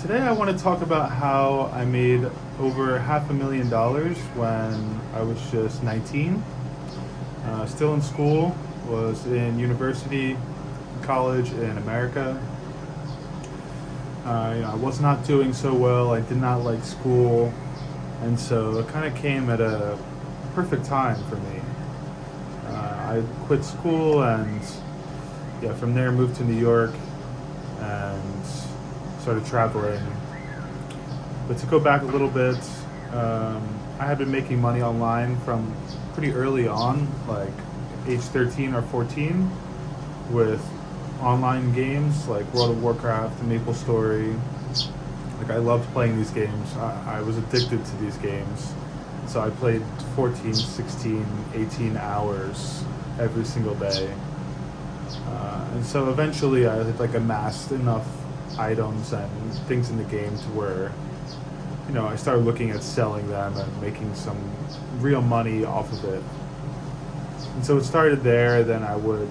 Today I want to talk about how I made over $500,000 when I was just 19. Still in school, was in university, college in America. I was not doing so well. I did not like school, and so it kind of came at a perfect time for me. I quit school and from there moved to New York and started traveling. But to go back a little bit, I had been making money online from pretty early on, like age 13 or 14, with online games like World of Warcraft and MapleStory. Like I loved playing these games. I was addicted to these games. So I played 14, 16, 18 hours every single day. And so eventually I had amassed enough items and things in the game to where, I started looking at selling them and making some real money off of it. And so it started there. Then I would,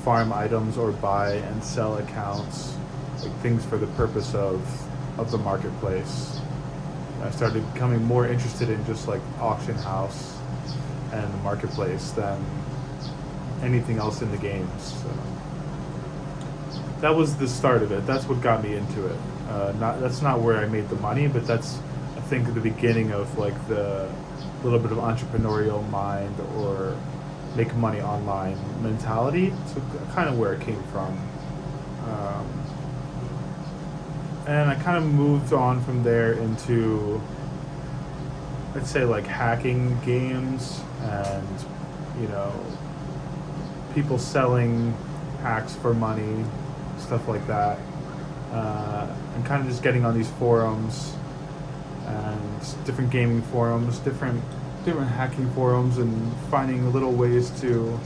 farm items or buy and sell accounts, like things for the purpose of the marketplace. I started becoming more interested in just like auction house and the marketplace than anything else in the games. So that was the start of it. That's what got me into it. That's not where I made the money, but that's, I think, the beginning of like the little bit of entrepreneurial mind or make money online mentality. So kind of where it came from. And I kind of moved on from there into, let's say, like hacking games and, people selling hacks for money, stuff like that. And kind of just getting on these forums and different gaming forums, different hacking forums, and finding little ways to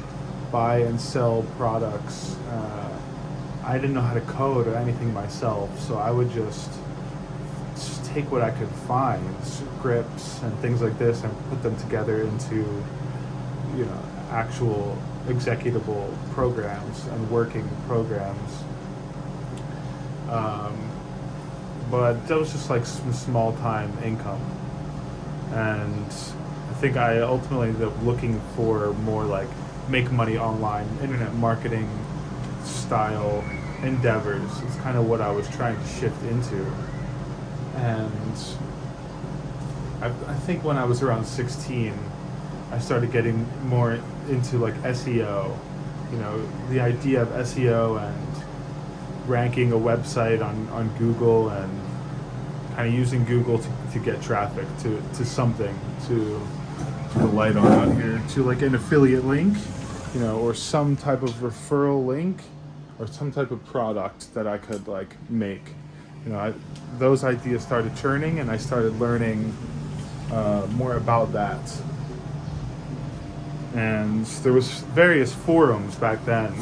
buy and sell products. I didn't know how to code or anything myself, so I would just take what I could find, scripts and things like this, and put them together into, actual executable programs and working programs. But that was just like some small time income. And I think I ultimately ended up looking for more like make money online, internet marketing style endeavors. It's kind of what I was trying to shift into. And I think when I was around 16, I started getting more into like SEO. The idea of SEO and ranking a website on Google and kind of using Google to get traffic to something, to the light on out here, to like an affiliate link, or some type of referral link, or some type of product that I could like make. Those ideas started churning, and I started learning more about that. And there was various forums back then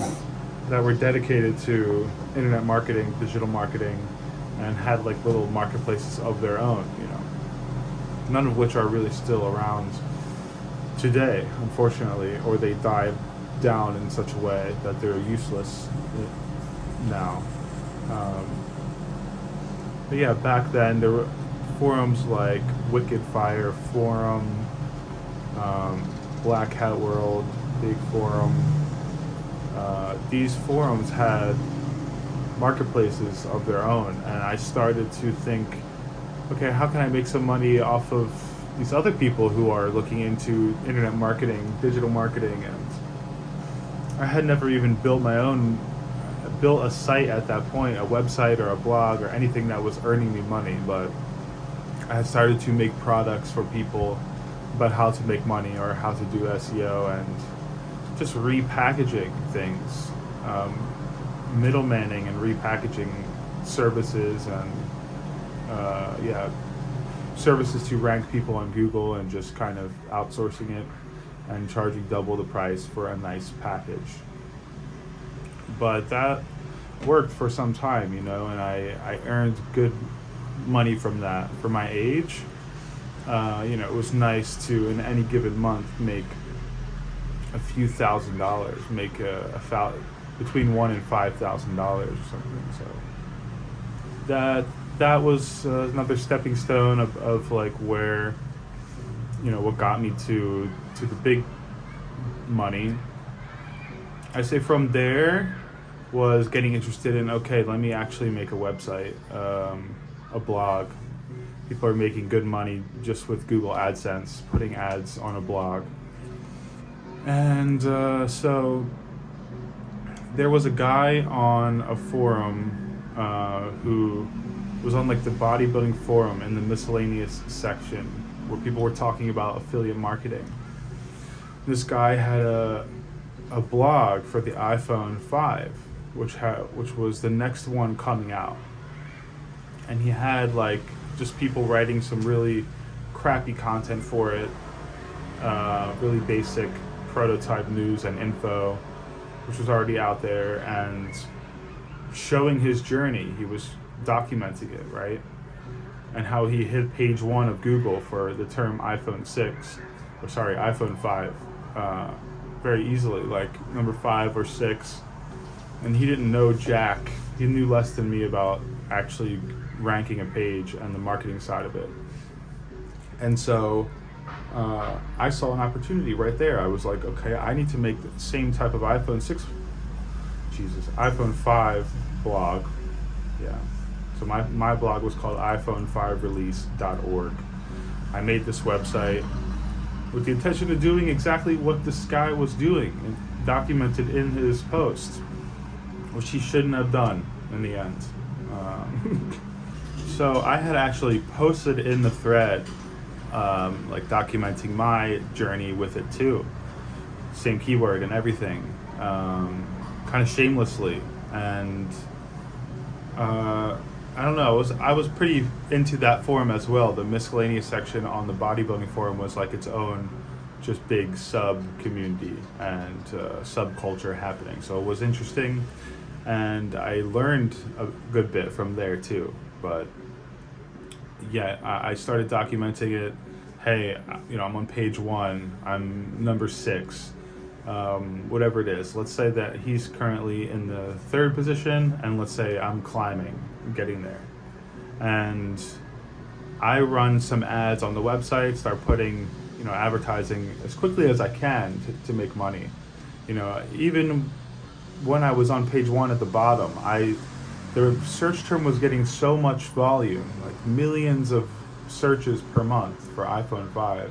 that were dedicated to internet marketing, digital marketing, and had like little marketplaces of their own, none of which are really still around today, unfortunately, or they died down in such a way that they're useless now. But yeah, back then there were forums like Wicked Fire Forum, Black Hat World, Big Forum. These forums had marketplaces of their own, and I started to think, okay, how can I make some money off of these other people who are looking into internet marketing, digital marketing? And I had never even built a site at that point, a website or a blog or anything that was earning me money, but I had started to make products for people about how to make money or how to do SEO and just repackaging things, middlemaning and repackaging services and services to rank people on Google, and just kind of outsourcing it and charging double the price for a nice package. But that worked for some time, and I earned good money from that for my age. It was nice to, in any given month, make a few $1,000s, make between $1,000 and $5,000 or something. So that that was another stepping stone of like where, what got me to the big money. I say from there was getting interested in, okay, let me actually make a website, a blog. People are making good money just with Google AdSense, putting ads on a blog. And so there was a guy on a forum who was on like the bodybuilding forum in the miscellaneous section where people were talking about affiliate marketing. This guy had a blog for the iPhone 5, which was the next one coming out, and he had like just people writing some really crappy content for it, really basic prototype news and info, which was already out there, and showing his journey. He was documenting it, right? And how he hit page 1 of Google for the term iPhone 5, very easily, like number 5 or 6. And he didn't know jack. He knew less than me about actually ranking a page and the marketing side of it. And so I saw an opportunity right there. I was like, okay, I need to make the same type of iPhone 5 blog. Yeah. So my blog was called iPhone5release.org. I made this website with the intention of doing exactly what this guy was doing and documented in his post, which he shouldn't have done in the end. So I had actually posted in the thread, like documenting my journey with it too. Same keyword and everything, kind of shamelessly. And I don't know, I was pretty into that forum as well. The miscellaneous section on the bodybuilding forum was like its own just big sub community and subculture happening. So it was interesting, and I learned a good bit from there too. But yeah, I started documenting it. Hey, I'm on page 1, I'm number 6, whatever it is. Let's say that he's currently in the 3rd position, and let's say I'm climbing, getting there. And I run some ads on the website, start putting, advertising as quickly as I can to make money. Even when I was on page 1 at the bottom, the search term was getting so much volume, like millions of searches per month for iPhone 5.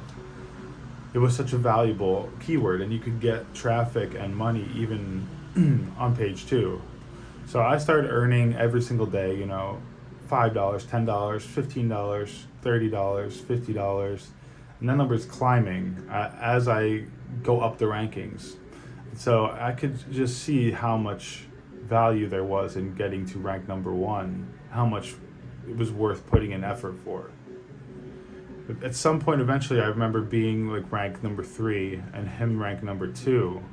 It was such a valuable keyword, and you could get traffic and money even on page 2. So I started earning every single day, $5, $10, $15, $30, $50, and that number is climbing as I go up the rankings. So I could just see how much value there was in getting to rank number 1, how much it was worth putting in effort for. At some point, eventually, I remember being like ranked number 3 and him ranked number 2,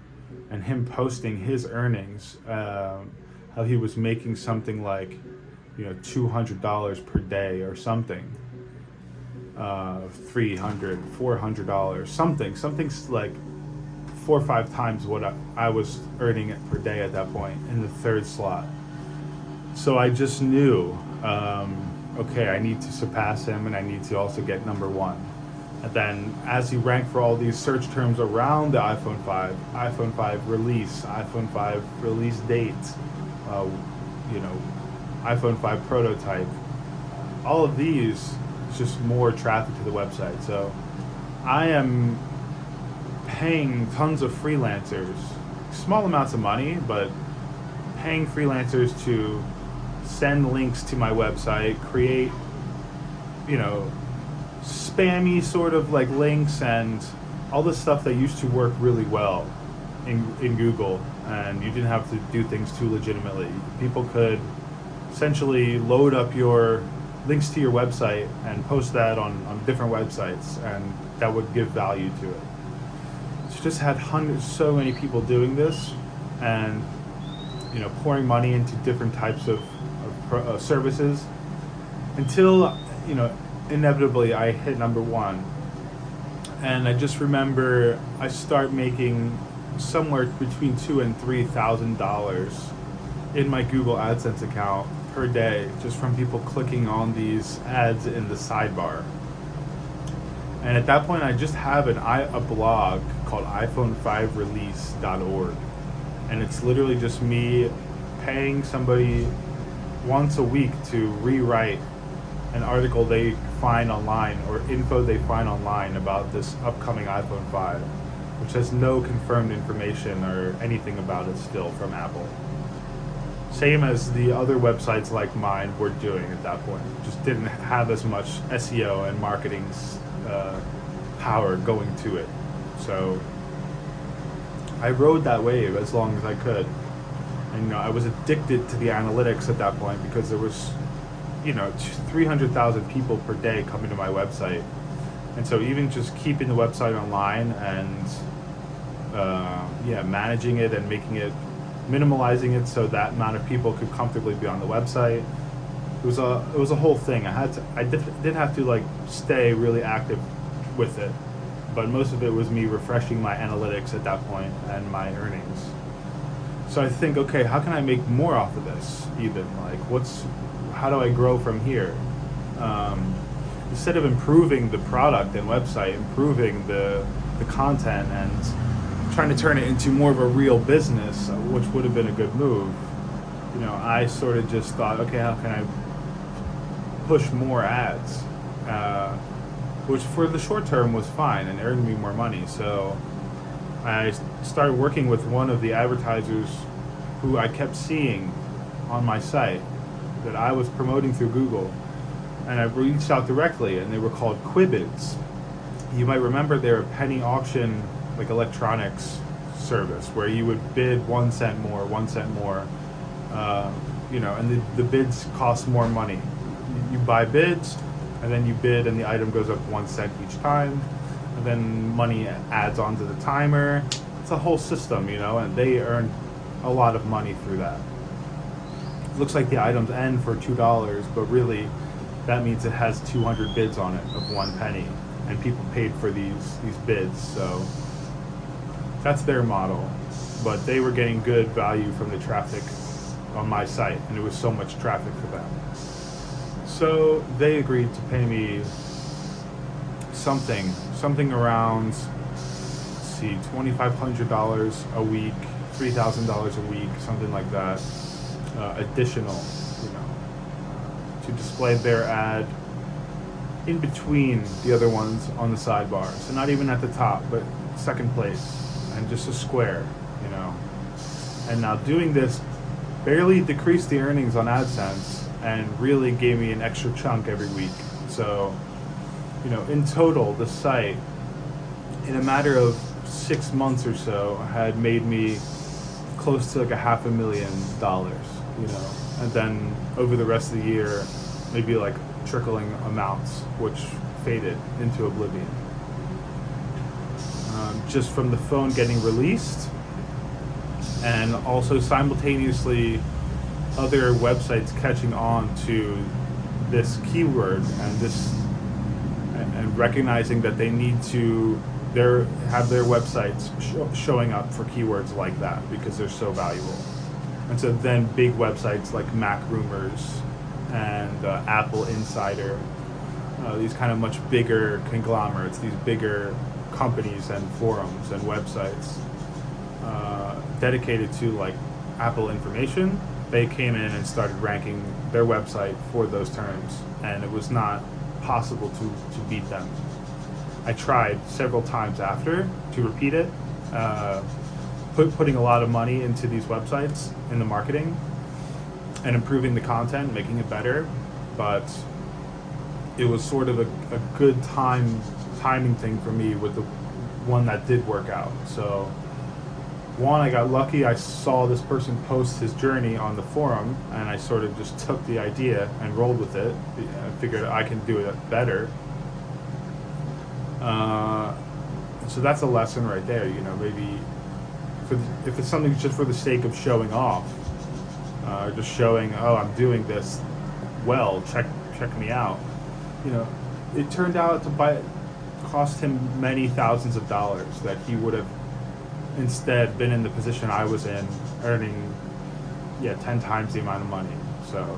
and him posting his earnings, how he was making something like, $200 per day or something, $300, $400, something's like 4 or 5 times what I was earning per day at that point in the 3rd slot. So I just knew, okay, I need to surpass him, and I need to also get number 1. And then as he ranked for all these search terms around the iPhone 5, iPhone 5 release, iPhone 5 release date, iPhone 5 prototype, all of these, it's just more traffic to the website. So I am paying tons of freelancers, small amounts of money, but paying freelancers to send links to my website, create, spammy sort of like links and all this stuff that used to work really well in Google, and you didn't have to do things too legitimately. People could essentially load up your links to your website and post that on different websites, and that would give value to it. So just had so many people doing this, and pouring money into different types of services until inevitably I hit number 1. And I just remember I start making somewhere between $2,000 and $3,000 in my Google AdSense account per day just from people clicking on these ads in the sidebar. And at that point, I just have a blog called iPhone5release.org. And it's literally just me paying somebody once a week to rewrite an article they find online or info they find online about this upcoming iPhone 5, which has no confirmed information or anything about it still from Apple. Same as the other websites like mine were doing at that point. Just didn't have as much SEO and marketing power going to it. So I rode that wave as long as I could. And I was addicted to the analytics at that point because there was 300,000 people per day coming to my website. And so even just keeping the website online and managing it and minimalizing it so that amount of people could comfortably be on the website, it was a whole thing. I did have to stay really active with it, but most of it was me refreshing my analytics at that point and my earnings. So I think, okay, how can I make more off of this? Even how do I grow from here? Instead of improving the product and website, improving the content and trying to turn it into more of a real business, which would have been a good move, I sort of just thought, okay, how can I push more ads? Which for the short term was fine and earned me more money. So I started working with one of the advertisers who I kept seeing on my site that I was promoting through Google. And I reached out directly, and they were called Quibids. You might remember they're a penny auction, electronics service where you would bid 1 cent more, and the bids cost more money. You buy bids, and then you bid, and the item goes up 1 cent each time, and then money adds onto the timer. It's a whole system, and they earn a lot of money through that. It looks like the items end for $2, but really that means it has 200 bids on it of 1 penny, and people paid for these bids. So that's their model, but they were getting good value from the traffic on my site, and it was so much traffic for them. So they agreed to pay me something around, $2,500 a week, $3,000 a week, something like that, additional, to display their ad in between the other ones on the sidebar. So not even at the top, but second place, and just a square, And now doing this barely decreased the earnings on AdSense and really gave me an extra chunk every week. So, in total, the site, in a matter of 6 months or so, had made me close to $500,000, and then over the rest of the year, maybe trickling amounts, which faded into oblivion. Just from the phone getting released, and also simultaneously other websites catching on to this keyword and recognizing that they need to have their websites showing up for keywords like that because they're so valuable. And so then big websites like Mac Rumors and Apple Insider, these kind of much bigger conglomerates, these bigger companies and forums and websites dedicated to Apple information, they came in and started ranking their website for those terms, and it was not possible to beat them. I tried several times after to repeat it, putting a lot of money into these websites in the marketing and improving the content, making it better, but it was sort of a good timing thing for me with the one that did work out. So one, I got lucky. I saw this person post his journey on the forum, and I sort of just took the idea and rolled with it. I figured I can do it better. So that's a lesson right there. Maybe if it's something just for the sake of showing off, just showing, oh, I'm doing this well, check me out. It turned out to cost him many thousands of dollars that he would have instead been in the position I was in, earning 10 times the amount of money. So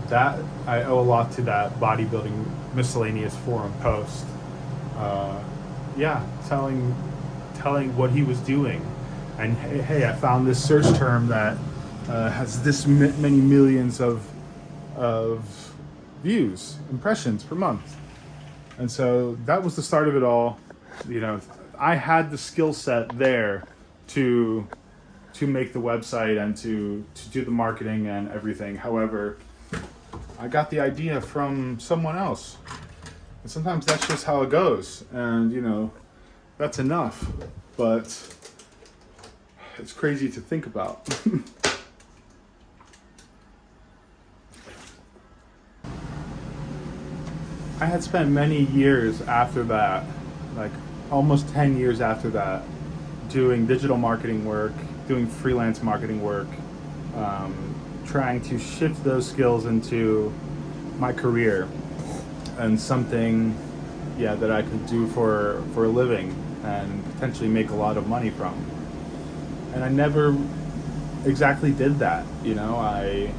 that I owe a lot to that bodybuilding miscellaneous forum post. Uh, yeah, telling what he was doing, and hey, I found this search term that has this many millions of views, impressions per month, and so that was the start of it all. You know, I had the skill set there to make the website and to do the marketing and everything. However, I got the idea from someone else. And sometimes that's just how it goes. And, that's enough. But it's crazy to think about. I had spent many years after that, like almost 10 years after that, doing digital marketing work, doing freelance marketing work, trying to shift those skills into my career and something, yeah, that I could do for a living and potentially make a lot of money from. And I never exactly did that. I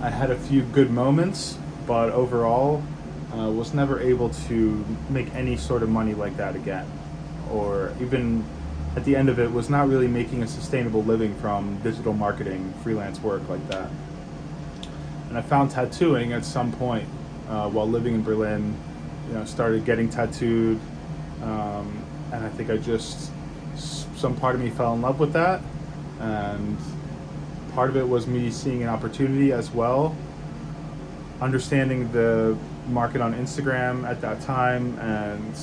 had a few good moments, but overall, was never able to make any sort of money like that again, or even at the end of it was not really making a sustainable living from digital marketing freelance work like that. And I found tattooing at some point while living in Berlin. Started getting tattooed, and I think some part of me fell in love with that, and part of it was me seeing an opportunity as well, understanding the market on Instagram at that time, and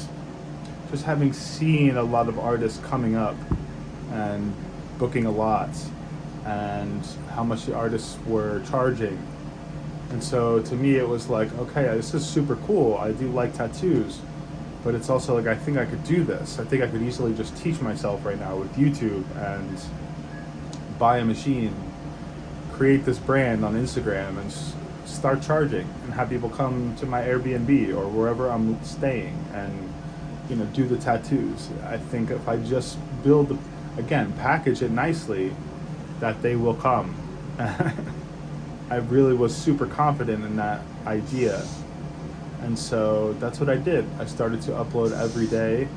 just having seen a lot of artists coming up and booking a lot, and how much the artists were charging. And so to me it was like, okay, this is super cool. I do like tattoos, but it's also like, I think I could do this. I think I could easily just teach myself right now with YouTube and buy a machine, create this brand on Instagram, and start charging and have people come to my Airbnb or wherever I'm staying and do the tattoos. I think if I just package it nicely, that they will come. I really was super confident in that idea. And so that's what I did. I started to upload every day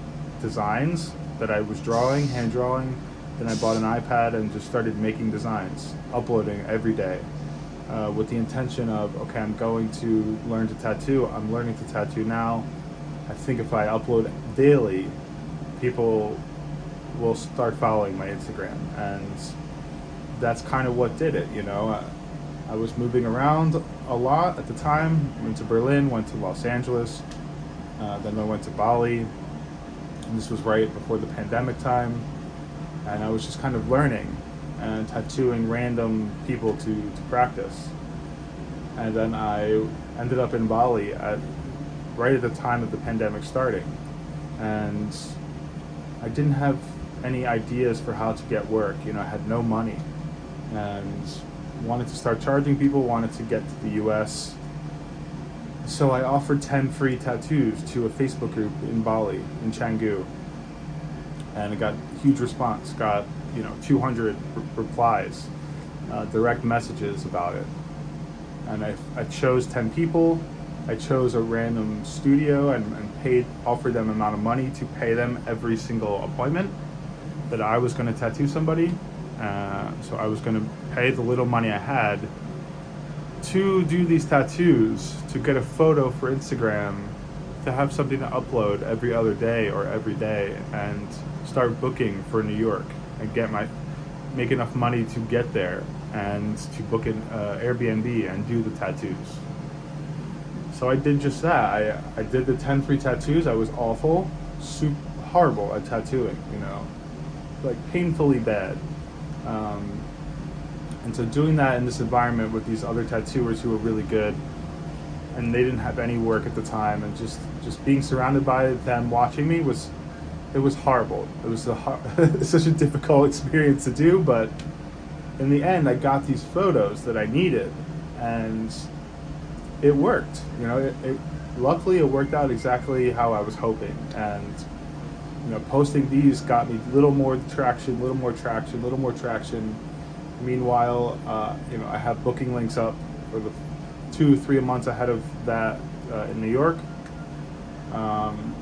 designs that I was hand drawing. Then I bought an iPad and just started making designs, uploading every day, with the intention of, okay, I'm going to learn to tattoo. I'm learning to tattoo now. I think if I upload daily, people will start following my Instagram. And that's kind of what did it, I was moving around a lot at the time. Went to Berlin, went to Los Angeles, then I went to Bali. And this was right before the pandemic time. And I was just kind of learning and tattooing random people to practice. And then I ended up in Bali right at the time of the pandemic starting. And I didn't have any ideas for how to get work. I had no money and wanted to start charging people, wanted to get to the US. So I offered 10 free tattoos to a Facebook group in Bali, in Canggu. And it got huge response, got 200 replies, direct messages about it. And I chose 10 people. I chose a random studio and offered them an amount of money to pay them every single appointment that I was going to tattoo somebody. So I was going to pay the little money I had to do these tattoos, to get a photo for Instagram, to have something to upload every other day or every day, and start booking for New York and make enough money to get there and to book an Airbnb and do the tattoos. So I did just that. I did the 10 free tattoos. I was awful, horrible at tattooing, like painfully bad. And so doing that in this environment with these other tattooers who were really good, and they didn't have any work at the time, and just being surrounded by them watching me it was horrible. It was such a difficult experience to do, but in the end I got these photos that I needed, and it worked. Luckily it worked out exactly how I was hoping, and posting these got me little more traction. Meanwhile, I have booking links up 2, 3 months ahead of that in New York. Um,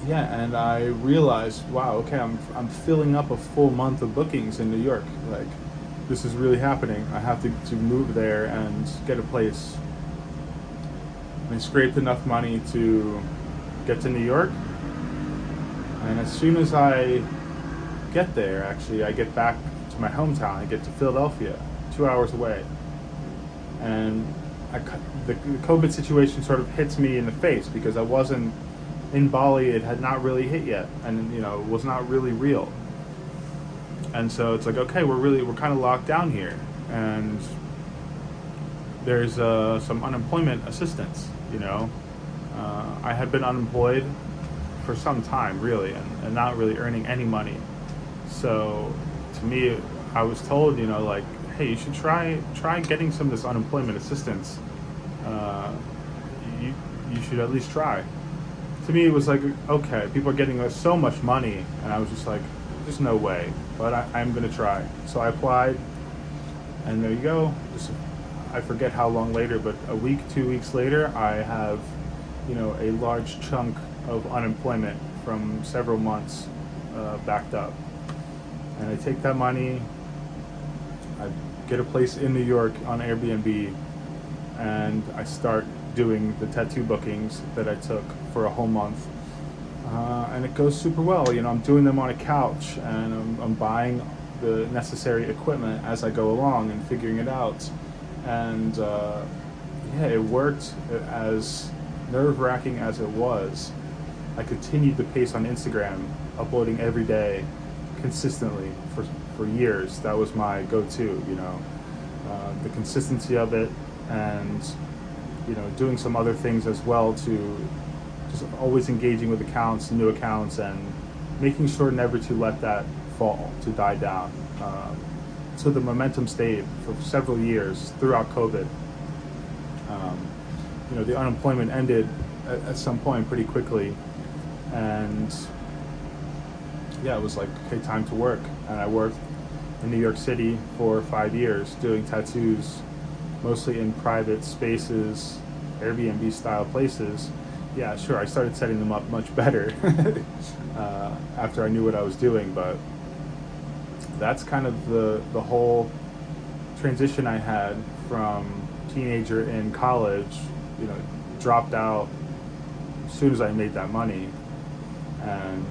yeah, and I realized, wow, okay, I'm filling up a full month of bookings in New York. Like, this is really happening. I have to move there and get a place. I scraped enough money to get to New York, and as soon as I get there, actually, I get back to my hometown. I get to Philadelphia, 2 hours away, and the COVID situation sort of hits me in the face because I wasn't in Bali. It had not really hit yet, and it was not really real. And so it's like, okay, we're kind of locked down here, and there's some unemployment assistance. I had been unemployed for some time, really, and not really earning any money. So to me, I was told, like, hey, you should try getting some of this unemployment assistance. Uh, you should at least try. To me, it was like, okay, people are getting so much money, and I was just like, there's no way, but I'm gonna try. So I applied, and there you go. I forget how long later, but a week, 2 weeks later, I have, a large chunk of unemployment from several months backed up. And I take that money, I get a place in New York on Airbnb, and I start doing the tattoo bookings that I took for a whole month. And it goes super well. I'm doing them on a couch, and I'm buying the necessary equipment as I go along and figuring it out. And yeah, it worked. As nerve-wracking as it was, I continued the pace on Instagram, uploading every day consistently for years. That was my go-to, the consistency of it, and doing some other things as well, to just always engaging with accounts, new accounts, and making sure never to let that fall, to die down. So the momentum stayed for several years throughout COVID. The unemployment ended at some point pretty quickly, and yeah, it was like, okay, time to work. And I worked in New York City for 5 years doing tattoos, mostly in private spaces, Airbnb style places. Yeah, sure, I started setting them up much better after I knew what I was doing, but that's kind of the whole transition I had from teenager in college. Dropped out as soon as I made that money, and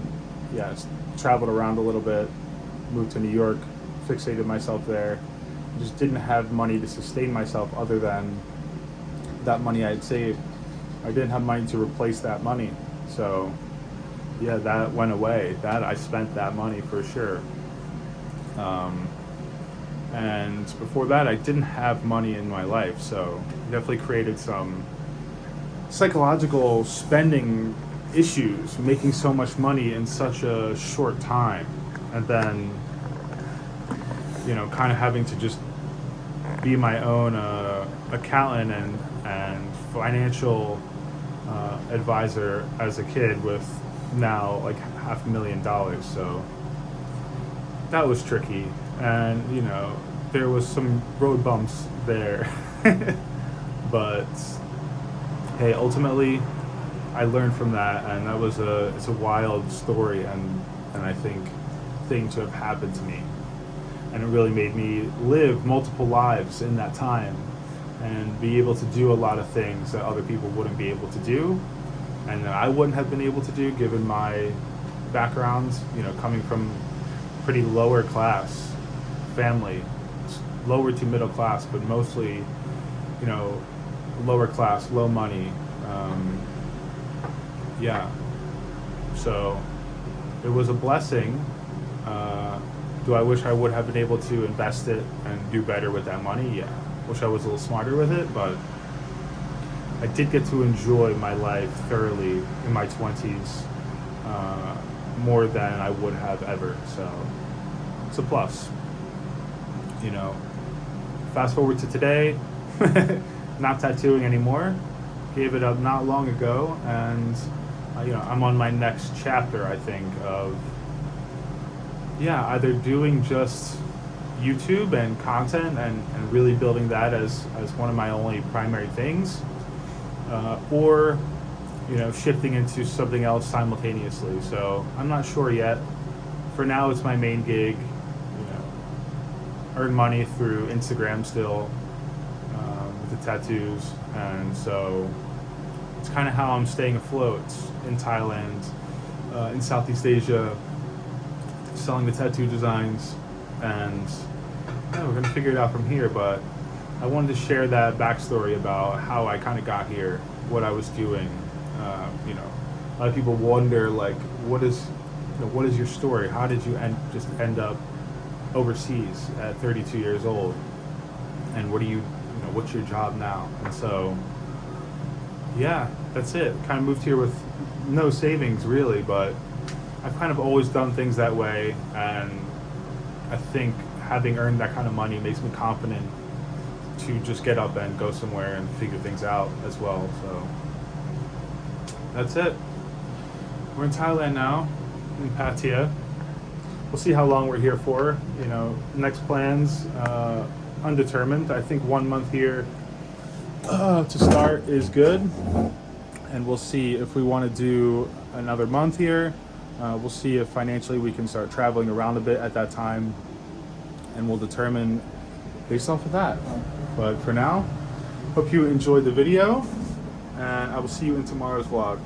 yeah, traveled around a little bit, moved to New York, fixated myself there. Just didn't have money to sustain myself other than that money I had saved. I didn't have money to replace that money, so yeah, that went away. That I spent that money for sure. And before that, I didn't have money in my life, so definitely created some psychological spending issues, making so much money in such a short time, and then kind of having to just be my own accountant and financial advisor as a kid, with now like $500,000. So that was tricky, and there was some road bumps there, but hey, ultimately I learned from that, and that was it's a wild story, and I think thing to have happened to me, and it really made me live multiple lives in that time, and be able to do a lot of things that other people wouldn't be able to do, and that I wouldn't have been able to do given my background, coming from pretty lower class family, lower to middle class, but mostly, lower class, low money. Yeah, so it was a blessing. Do I wish I would have been able to invest it and do better with that money? Yeah. Wish I was a little smarter with it, but I did get to enjoy my life thoroughly in my 20s, more than I would have ever. So it's a plus. Fast forward to today, not tattooing anymore. Gave it up not long ago, and I'm on my next chapter, I think, of either doing just YouTube and content and really building that as one of my only primary things, or shifting into something else simultaneously. So I'm not sure yet. For now, it's my main gig. Earn money through Instagram still, with the tattoos, and so it's kind of how I'm staying afloat in Thailand, in Southeast Asia, selling the tattoo designs, and we're gonna figure it out from here. But I wanted to share that backstory about how I kind of got here, what I was doing. A lot of people wonder, like, what is your story? How did you end up overseas at 32 years old? And what's your job now? And so, yeah, that's it. Kind of moved here with no savings really, but I've kind of always done things that way, and I think having earned that kind of money makes me confident to just get up and go somewhere and figure things out as well. So that's it. We're in Thailand now, in Pattaya. We'll see how long we're here for. Next plans, undetermined. I think 1 month here to start is good, and we'll see if we want to do another month here. We'll see if financially we can start traveling around a bit at that time, and we'll determine based off of that. But for now, hope you enjoyed the video, and I will see you in tomorrow's vlog.